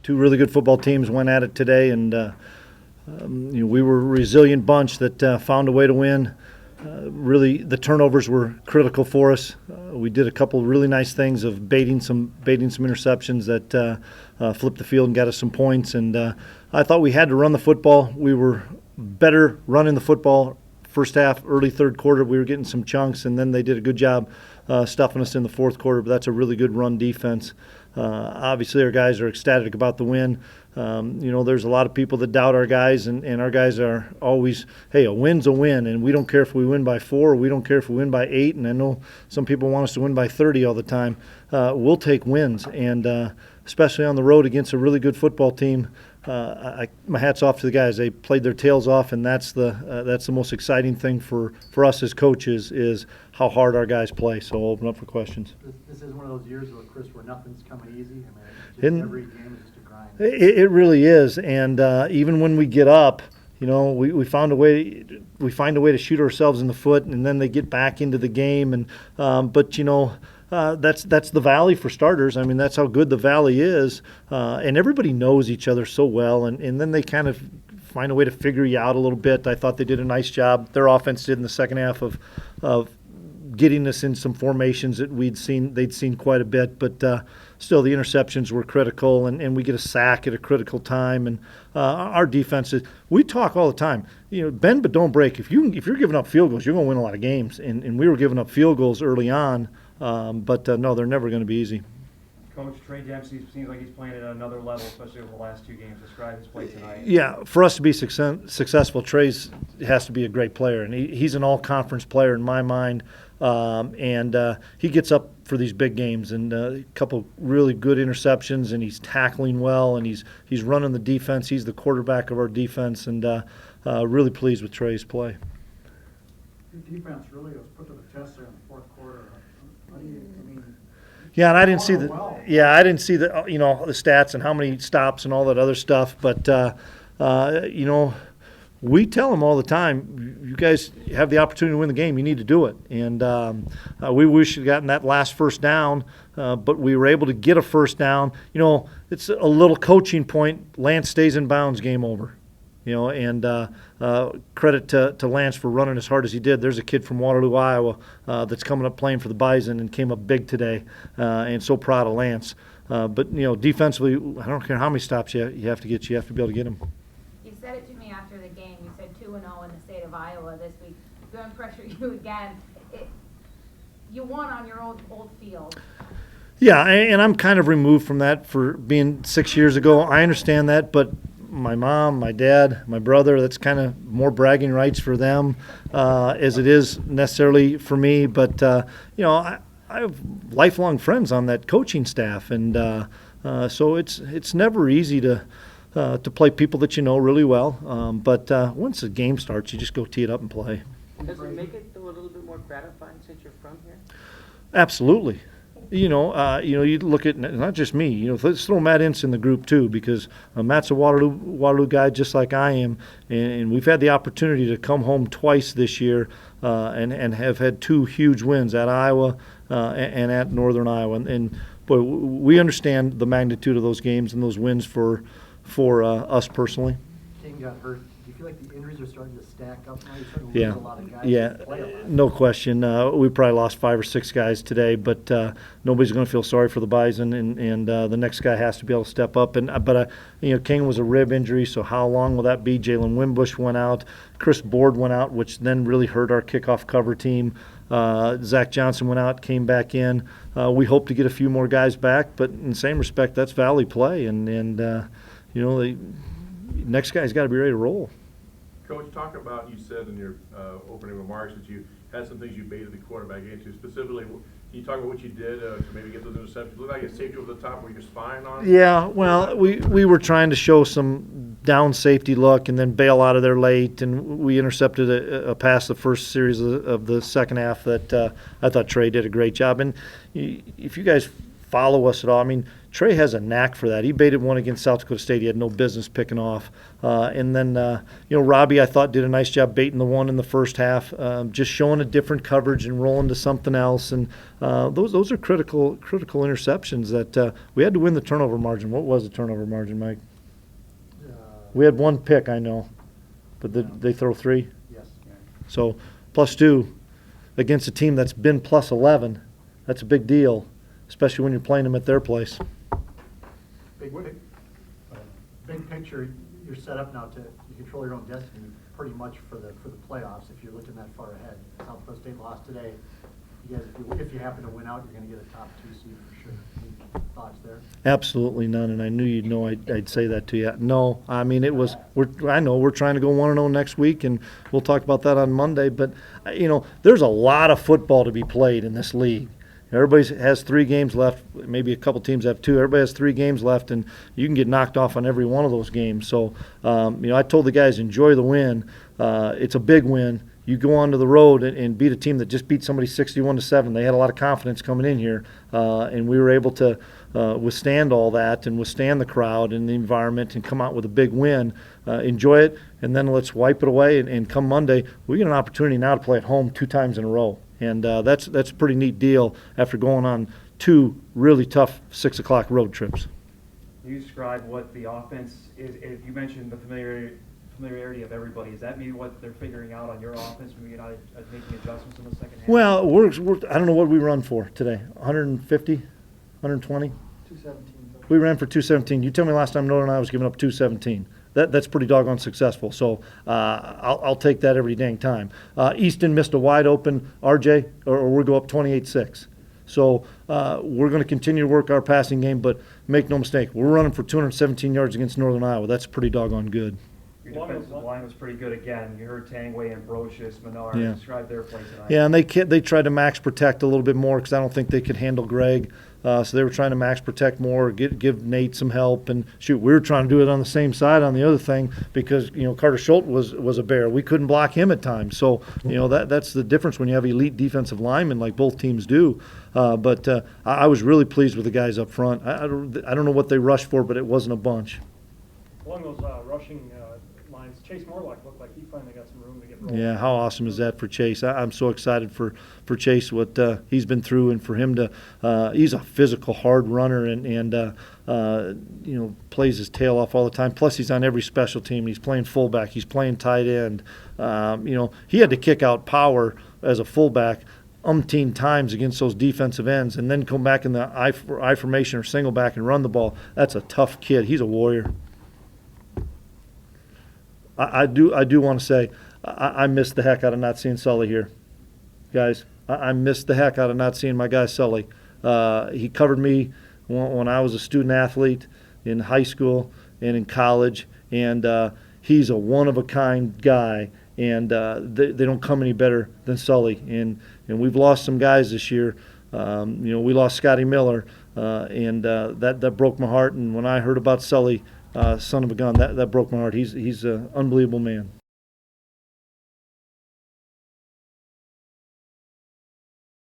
two really good football teams went at it today, and we were a resilient bunch that found a way to win. Really, the turnovers were critical for us. We did a couple of really nice things of baiting some interceptions that flipped the field and got us some points. And I thought we had to run the football. We were better running the football first half, early third quarter. We were getting some chunks, and then they did a good job stuffing us in the fourth quarter. But that's a really good run defense. Obviously, our guys are ecstatic about the win. There's a lot of people that doubt our guys, and our guys are always, hey, a win's a win, and we don't care if we win by 4 or we don't care if we win by 8, and I know some people want us to win by 30 all the time. We'll take wins, and especially on the road against a really good football team. My hat's off to the guys. They played their tails off, and that's the most exciting thing for us as coaches is how hard our guys play. So I'll open up for questions. This is one of those years, Chris, where nothing's coming easy. I mean, every game is just a grind. It really is, and even when we get up, we find a way to shoot ourselves in the foot, and then they get back into the game. And that's the Valley for starters. I mean, that's how good the Valley is, and everybody knows each other so well, and then they kind of find a way to figure you out a little bit. I thought they did a nice job. Their offense did in the second half of getting us in some formations that they'd seen quite a bit, but still the interceptions were critical, and we get a sack at a critical time. And our defense we talk all the time, bend but don't break. If you're giving up field goals, you're going to win a lot of games, and we were giving up field goals early on, but no, they're never going to be easy. Coach, Trey Dempsey seems like he's playing at another level, especially over the last 2 games. Describe his play tonight. Yeah, for us to be successful, Trey has to be a great player, and he's an all-conference player in my mind, and he gets up for these big games, and a couple really good interceptions, and he's tackling well, and he's running the defense. He's the quarterback of our defense, and really pleased with Trey's play. Your defense really was put to the test there in the fourth quarter. Yeah, and I didn't see the the stats and how many stops and all that other stuff, but we tell them all the time, you guys have the opportunity to win the game, you need to do it. And we wish we'd gotten that last first down, but we were able to get a first down. It's a little coaching point. Lance stays in bounds, game over. And credit to Lance for running as hard as he did. There's a kid from Waterloo, Iowa, that's coming up playing for the Bison and came up big today, and so proud of Lance. But defensively, I don't care how many stops you have to get, you have to be able to get them. You said it to me after the game. You said 2-0 in the state of Iowa this week. Going to pressure you again. You won on your old field. Yeah, and I'm kind of removed from that for being 6 years ago. I understand that, but my mom, my dad, my brother, that's kind of more bragging rights for them as it is necessarily for me. But, I have lifelong friends on that coaching staff, and so it's never easy to play people that you know really well. But once the game starts, you just go tee it up and play. Does it make it, though, a little bit more gratifying since you're from here? Absolutely. You look at not just me. Let's throw Matt Ince in the group too, because Matt's a Waterloo guy just like I am, and we've had the opportunity to come home twice this year, and have had 2 huge wins at Iowa and at Northern Iowa, and boy, we understand the magnitude of those games and those wins for us personally. King got hurt. Do you feel like the injuries are starting to stack up now? You're starting to lose a lot of guys. Yeah, no question. We probably lost 5 or 6 guys today, but nobody's going to feel sorry for the Bison, and the next guy has to be able to step up. But King was a rib injury, so how long will that be? Jalen Wimbush went out. Chris Board went out, which then really hurt our kickoff cover team. Zach Johnson went out, came back in. We hope to get a few more guys back, but in the same respect, that's Valley play, and the next guy's got to be ready to roll. Coach, talk about, you said in your opening remarks that you had some things you baited the quarterback into. Specifically, can you talk about what you did to maybe get those interceptions? It looked like a safety over the top where you're spying on? Yeah, well, we were trying to show some down safety look and then bail out of there late, and we intercepted a pass the first series of the second half that I thought Trey did a great job. And if you guys follow us at all. I mean, Trey has a knack for that. He baited one against South Dakota State. He had no business picking off. And then, Robbie, I thought, did a nice job baiting the one in the first half, just showing a different coverage and rolling to something else. And those are critical interceptions that we had to win the turnover margin. What was the turnover margin, Mike? We had one pick, I know, but they throw 3. Yes. So +2 against a team that's been +11, that's a big deal, especially when you're playing them at their place. Big picture, you're set up now you control your own destiny pretty much for the playoffs if you're looking that far ahead. South Dakota State lost today. You guys, if you happen to win out, you're going to get a top 2 seed for sure. Any thoughts there? Absolutely none, and I knew you'd know I'd say that to you. No, I mean I know we're trying to go 1-0 next week, and we'll talk about that on Monday. But there's a lot of football to be played in this league. Everybody has 3 games left. Maybe a couple teams have 2. Everybody has 3 games left, and you can get knocked off on every one of those games. So, I told the guys, enjoy the win. It's a big win. You go onto the road and beat a team that just beat somebody 61-7. They had a lot of confidence coming in here, and we were able to withstand all that and withstand the crowd and the environment and come out with a big win. Enjoy it, and then let's wipe it away. And come Monday, we get an opportunity now to play at home 2 times in a row. And that's a pretty neat deal after going on 2 really tough 6 o'clock road trips. Can you describe what the offense is? If you mentioned the familiarity of everybody, is that maybe what they're figuring out on your offense? Maybe you're not making adjustments in the second half? Well, we're I don't know what we run for today. 150, 120. 217. We ran for 217. You tell me last time Northern Iowa was giving up 217. That's pretty doggone successful. So I'll take that every dang time. Easton missed a wide open RJ, or we'll go up 28-6. So we're going to continue to work our passing game, but make no mistake, we're running for 217 yards against Northern Iowa. That's pretty doggone good. Your defensive line was pretty good again. You heard Tangway, Ambrosius, Menard describe their play tonight. Yeah, and they tried to max protect a little bit more because I don't think they could handle Greg. So they were trying to max protect more, give Nate some help. And, shoot, we were trying to do it on the same side on the other thing because, Carter Schultz was a bear. We couldn't block him at times. So, that's the difference when you have elite defensive linemen like both teams do. But I was really pleased with the guys up front. I don't know what they rushed for, but it wasn't a bunch. Along those rushing lines, Chase Morlock looked like he finally got some room to get rolling. Yeah, how awesome is that for Chase? I'm so excited for Chase, what he's been through, and for him to he's a physical, hard runner and plays his tail off all the time. Plus, he's on every special team. He's playing fullback. He's playing tight end. He had to kick out power as a fullback umpteen times against those defensive ends and then come back in the I formation or single back and run the ball. That's a tough kid. He's a warrior. I do want to say I missed the heck out of not seeing Sully here, guys. I missed the heck out of not seeing my guy Sully. He covered me when I was a student athlete in high school and in college, and he's a one-of-a-kind guy, and they don't come any better than Sully. And we've lost some guys this year. We lost Scotty Miller, and that broke my heart. And when I heard about Sully, son of a gun, that broke my heart. He's an unbelievable man.